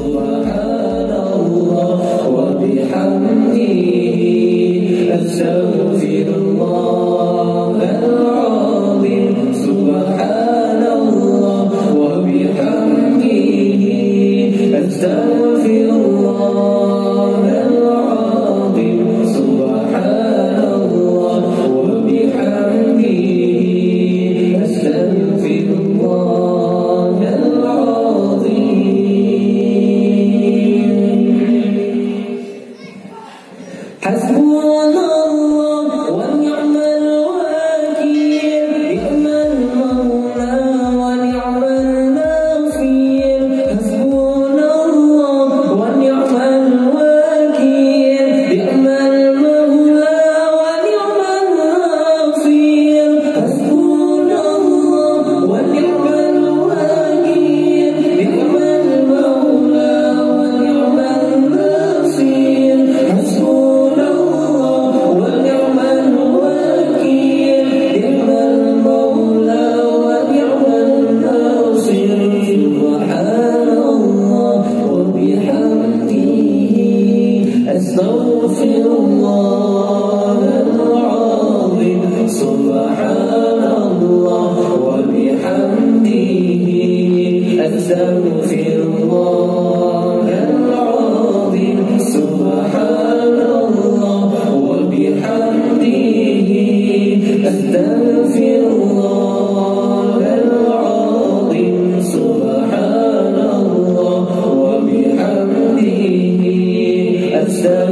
Subhanallah wa bihamdihi astaghfirullahal azim. Subhanallah wa bihamdihi astaghfirullahal azim. Subhanallah wa bihamdihi astaghfirullahal azim. Hasbunallah wa ni'mal wakil, ni'mal maula wa ni'mal nasir. Hasbunallah wa ni'mal wakil, ni'mal maula wa ni'mal nasir. Hasbunallah wa ni'mal wakil, ni'mal maula wa ni'mal nasir. Hasbunallah wa ni'mal wakil, ni'mal maula wa ni'mal nasir. Subhanallah wa bihamdihi astaghfirullahal azim. Subhanallah wa bihamdihi astaghfirullahal azim. Subhanallah wa bihamdihi astaghfirullahal azim. Subhanallah wa bihamdihi astaghfirullahal